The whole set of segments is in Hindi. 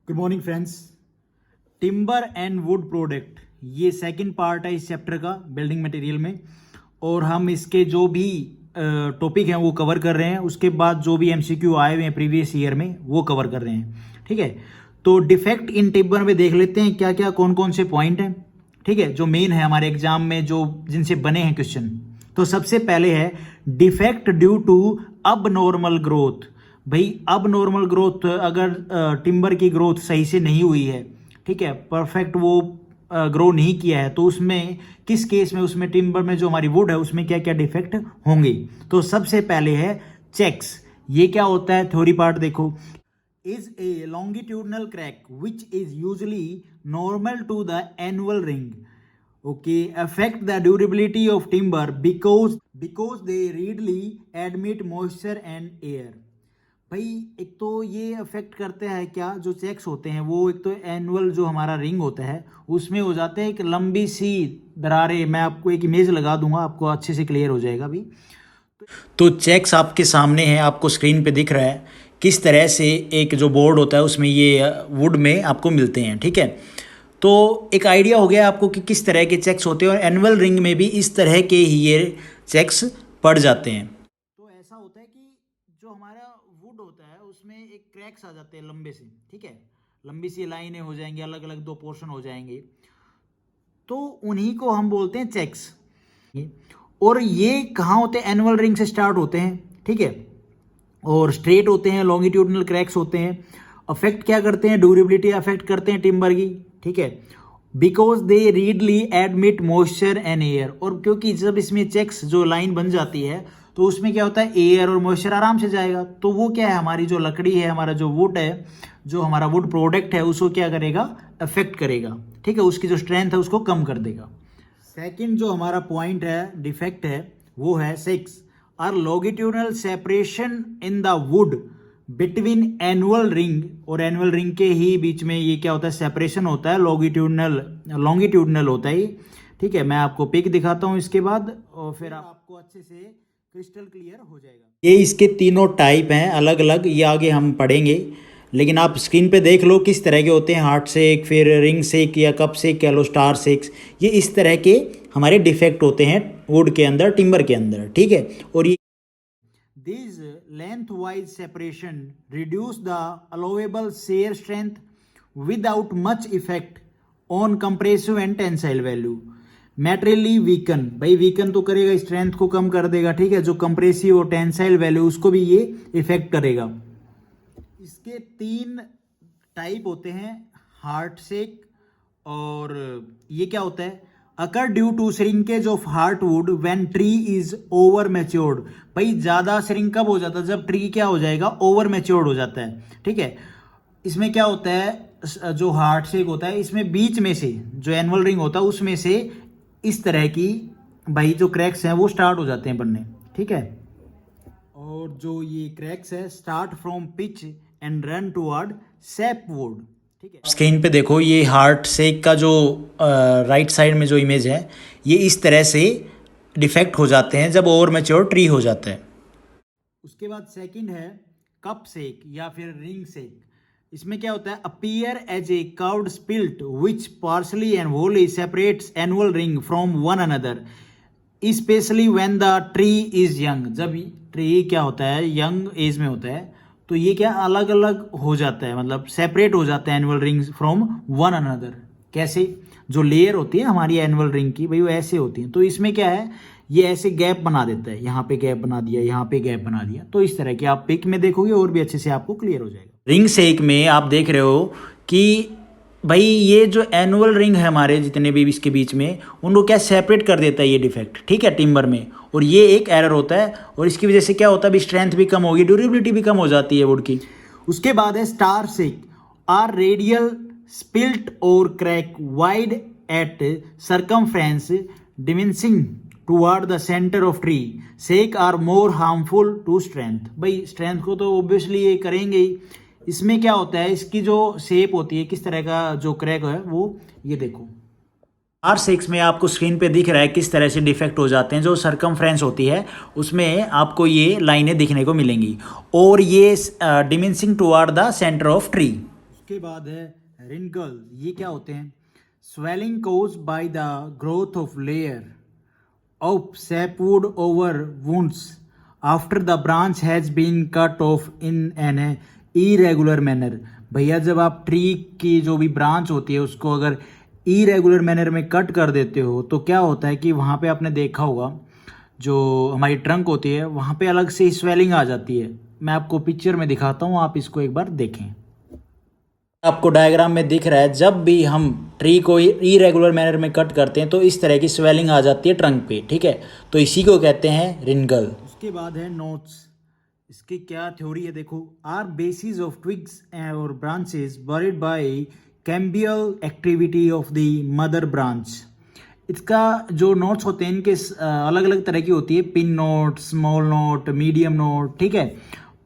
Good morning friends. Timber and would product ये सेकंड पार्ट है इस चैप्टर का बिल्डिंग मटेरियल में, और हम इसके जो भी टॉपिक हैं वो कवर कर रहे हैं। उसके बाद जो भी एमसीक्यू आए हुए हैं प्रीवियस ईयर में वो कवर कर रहे हैं। ठीक है, तो डिफेक्ट इन टिम्बर में देख लेते हैं क्या क्या कौन कौन से पॉइंट हैं। ठीक है, जो मेन है हमारे एग्जाम में जो जिनसे बने हैं क्वेश्चन। तो सबसे पहले है डिफेक्ट ड्यू टू अब नॉर्मल ग्रोथ। भाई अब नॉर्मल ग्रोथ, अगर टिम्बर की ग्रोथ सही से नहीं हुई है, ठीक है, परफेक्ट वो ग्रो नहीं किया है, तो उसमें किस केस में उसमें टिम्बर में जो हमारी वुड है उसमें क्या क्या डिफेक्ट होंगे। तो सबसे पहले है चेक्स। ये क्या होता है, थ्योरी पार्ट देखो। Is a longitudinal crack which is usually normal to the annual ring, okay, affect the durability of timber because they readily admit moisture and air। भाई एक तो ये अफेक्ट करते हैं क्या, जो चेक्स होते हैं वो एक तो एनुअल जो हमारा रिंग होता है उसमें हो जाते हैं एक लंबी सी दरारें। मैं आपको एक इमेज लगा दूंगा, आपको अच्छे से क्लियर हो जाएगा अभी। तो चेक्स आपके सामने है, आपको स्क्रीन पे दिख रहा है किस तरह से एक जो बोर्ड होता है उसमें ये वुड में आपको मिलते हैं। ठीक है, तो एक आइडिया हो गया आपको कि किस तरह के चेक्स होते हैं, और एनुअल रिंग में भी इस तरह के ही ये चेक्स पड़ जाते हैं। तो ऐसा होता है कि जो हमारा वुड होता है उसमें एक क्रैक्स आ जाते हैं लंबे से। ठीक है, लंबी सी लाइनें हो जाएंगी, अलग अलग दो पोर्शन हो जाएंगे, तो उन्हीं को हम बोलते हैं चेक्स। और ये कहाँ होते हैं, एनुअल रिंग से स्टार्ट होते हैं। ठीक है, और स्ट्रेट होते हैं, लॉन्गिट्यूडनल क्रैक्स होते हैं। अफेक्ट क्या करते हैं, ड्यूरेबिलिटी अफेक्ट करते हैं टिम्बर की। ठीक है, because they readily admit moisture and air. और क्योंकि जब इसमें चेक्स जो लाइन बन जाती है तो उसमें क्या होता है, एयर और मॉइस्चर आराम से जाएगा। तो वो क्या है, हमारी जो लकड़ी है, हमारा जो वुड है, जो हमारा वुड प्रोडक्ट है, उसको क्या करेगा, अफेक्ट करेगा। ठीक है, उसकी जो स्ट्रेंथ है उसको कम कर देगा। सेकेंड जो हमारा पॉइंट है, डिफेक्ट है, वो है 6 are longitudinal separation in the wood between annual ring. और एनुअल रिंग के ही बीच में ये क्या होता है, सेपरेशन होता है, लॉन्गिट्यूडनल होता है। ठीक है, मैं आपको पिक दिखाता हूँ इसके बाद, और फिर आपको अच्छे से क्रिस्टल क्लियर हो जाएगा। ये इसके तीनों टाइप हैं अलग अलग, ये आगे हम पढ़ेंगे, लेकिन आप स्क्रीन पे देख लो किस तरह के होते हैं। हार्ट शेक, फिर रिंग शेक या कप शेक कह लो, स्टार शेक्स, ये इस तरह के हमारे डिफेक्ट होते हैं वुड के अंदर, टिम्बर के अंदर। ठीक है, और ये This lengthwise separation reduce the allowable shear strength without much effect on compressive and tensile value. Materially weaken, भाई weaken तो करेगा, स्ट्रेंथ को कम कर देगा। ठीक है, जो कंप्रेसिव और टेंसाइल वैल्यू उसको भी ये इफेक्ट करेगा। इसके 3 टाइप होते हैं, हार्ट शेक, और ये क्या होता है, occur due to shrinkage of heartwood when tree is over matured. भाई ज्यादा श्रिंक कब हो जाता है, जब ट्री क्या हो जाएगा, ओवर मैच्योर्ड हो जाता है। ठीक है, इसमें क्या होता है, जो हार्ट शेक होता है इसमें बीच में से जो एनुअल रिंग होता है उसमें से इस तरह की भाई जो क्रैक्स हैं वो स्टार्ट हो जाते हैं बनने। ठीक है, और जो ये क्रैक्स है start from pitch and run toward sapwood. Screen पे देखो, ये हार्ट शेक का जो राइट साइड में जो इमेज है, ये इस तरह से डिफेक्ट हो जाते हैं जब ओवर मैच्योर ट्री हो जाता है। उसके बाद सेकंड है कप शेक या फिर रिंग शेक। इसमें क्या होता है, appear as a curved split which partially and wholly separates annual ring from one another, specially when the tree is young. जब ट्री क्या होता है, यंग एज में होता है, तो ये क्या अलग अलग हो जाता है, मतलब सेपरेट हो जाता है annual rings from one another. कैसे, जो लेयर होती है हमारी एनुअल रिंग की, भाई वो ऐसे होती है। तो इसमें क्या है, ये ऐसे गैप बना देता है, यहाँ पे गैप बना दिया, यहाँ पे गैप बना दिया। तो इस तरह के आप पिक में देखोगे और भी अच्छे से आपको क्लियर हो जाएगा। रिंग शेक में आप देख रहे हो कि भाई ये जो एनुअल रिंग है हमारे जितने भी इसके बीच में, उनको क्या सेपरेट कर देता है ये डिफेक्ट। ठीक है, टिम्बर में, और ये एक एरर होता है, और इसकी वजह से क्या होता है, भी स्ट्रेंथ भी कम होगी, ड्यूरेबिलिटी भी कम हो जाती है वुड की। उसके बाद है star shake, are radial split और crack wide at circumference diminishing toward the centre of tree. Shake are more harmful to strength. भाई स्ट्रेंथ को तो ऑब्वियसली ये करेंगे ही। इसमें क्या होता है, इसकी जो शेप होती है, किस तरह का जो क्रैक है वो ये देखो, R6 में आपको स्क्रीन पे दिख रहा है किस तरह से डिफेक्ट हो जाते हैं। जो सरकमफ्रेंस होती है उसमें आपको ये लाइनें दिखने को मिलेंगी, और ये diminishing toward the centre of tree. उसके बाद है रिंकल, ये क्या होते हैं? Swelling cause by the growth of layer of sapwood over wounds after the branch has been cut off in an irregular manner. भैया जब आप ट्री की जो भी ब्रांच होती है उसको अगर इरेगुलर मैनर में कट कर देते हो तो क्या होता है कि वहाँ पे आपने देखा होगा जो हमारी ट्रंक होती है वहाँ पे अलग से स्वेलिंग आ जाती है। मैं आपको पिक्चर में दिखाता हूँ, आप इसको एक बार देखें। आपको डायग्राम में दिख रहा है जब भी हम ट्री को इरेगुलर मैनर में कट करते हैं तो इस तरह की स्वेलिंग आ जाती है ट्रंक पे, ठीक है। तो इसी को कहते हैं रिंगल। उसके बाद है नोट्स, इसकी क्या थ्योरी है देखो। आर बेसिस ऑफ ट्विग्स और branches buried by cambial activity of the mother branch. इसका जो नोट्स होते हैं इनके अलग अलग तरह की होती है, pin note, small note, medium note, ठीक है,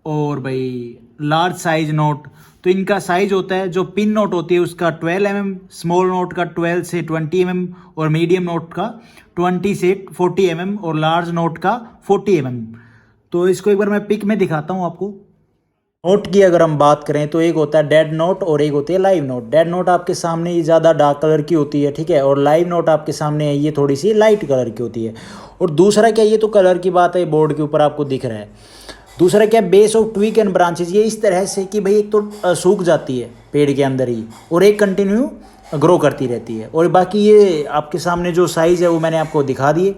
और भाई लार्ज साइज नोट। तो इनका साइज होता है, जो पिन नोट होती है उसका 12 mm, स्मॉल नोट का 12 से 20 mm और मीडियम नोट का 20 से 40 mm और लार्ज नोट का 40 mm। तो इसको एक बार मैं पिक में दिखाता हूँ आपको। नोट की अगर हम बात करें तो एक होता है डेड नोट और एक होती है लाइव नोट। डेड नोट आपके सामने ये ज़्यादा डार्क कलर की होती है, ठीक है, और लाइव नोट आपके सामने है ये थोड़ी सी लाइट कलर की होती है। और दूसरा क्या, ये तो कलर की बात है, बोर्ड के ऊपर आपको दिख रहा है। दूसरा क्या, base of twig and branches, ये इस तरह से कि भाई एक तो सूख जाती है पेड़ के अंदर ही और एक कंटिन्यू ग्रो करती रहती है। और बाकी ये आपके सामने जो साइज़ है वो मैंने आपको दिखा दिए।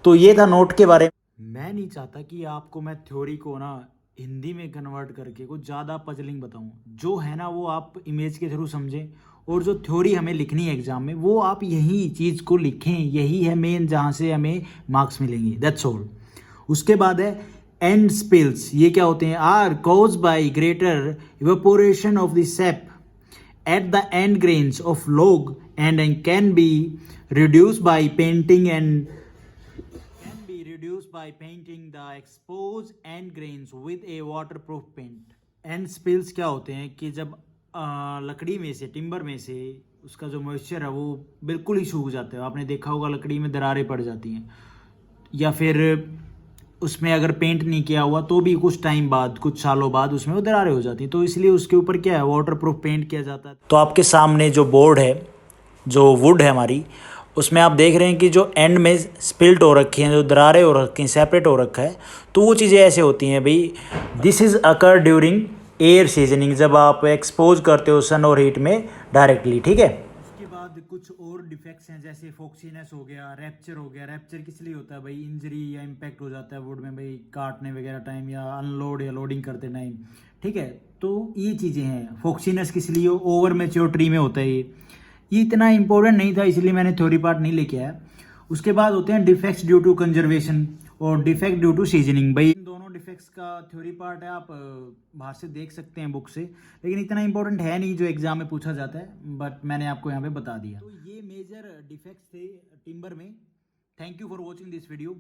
तो ये था नोट के बारे में। मैं नहीं चाहता कि आपको मैं थ्योरी को ना हिंदी में कन्वर्ट करके कुछ ज़्यादा पजलिंग बताऊं। जो है ना वो आप इमेज के थ्रू समझें, और जो थ्योरी हमें लिखनी है एग्जाम में वो आप यही चीज़ को लिखें, यही है मेन जहाँ से हमें मार्क्स मिलेंगे, दैट्स ऑल। उसके बाद है एंड स्पिल्स, ये क्या होते हैं? Are cause by greater evaporation of the sap at the end grains of log and can be reduced by painting the exposed end grains with a waterproof paint। end spills क्या होते हैं कि जब लकड़ी में से, टिम्बर में से उसका जो मॉइस्चर है वो बिल्कुल ही सूख जाता है। आपने देखा होगा लकड़ी में दरारें पड़ जाती हैं, या फिर उसमें अगर पेंट नहीं किया हुआ तो भी कुछ टाइम बाद, कुछ सालों बाद उसमें वो दरारें हो जाती हैं। तो इसलिए उसके ऊपर क्या है, वाटर प्रूफ पेंट किया जाता है। तो आपके सामने जो बोर्ड है, जो वुड है हमारी, उसमें आप देख रहे हैं कि जो एंड में स्पिल्ट हो रखी हैं, जो दरारें हो रखी हैं, सेपरेट हो रखा है, तो वो चीज़ें ऐसे होती हैं भाई, this is occur during air seasoning, जब आप एक्सपोज करते हो सन और हीट में डायरेक्टली, ठीक है। कुछ और डिफेक्ट्स हैं जैसे फोक्सीनेस हो गया, रैप्चर हो गया। रैप्चर किस लिए होता है भाई? इंजरी या इम्पैक्ट हो जाता है वुड में भाई, काटने वगैरह टाइम या अनलोड या लोडिंग करते टाइम, ठीक है। तो ये चीज़ें हैं। फोक्सीनेस किस लिए? ओवर मैच्योर ट्री में होता है ये इतना इंपॉर्टेंट नहीं था इसलिए मैंने थ्योरी पार्ट नहीं लेके आया। उसके बाद होते हैं डिफेक्ट्स ड्यू टू कंजर्वेशन और डिफेक्ट ड्यू टू सीजनिंग। भाई इन दोनों डिफेक्ट्स का थ्योरी पार्ट है, आप बाहर से देख सकते हैं बुक से, लेकिन इतना इंपॉर्टेंट है नहीं जो एग्जाम में पूछा जाता है, बट मैंने आपको यहाँ पे बता दिया। तो ये मेजर डिफेक्ट्स थे टिम्बर में। Thank you for watching this video.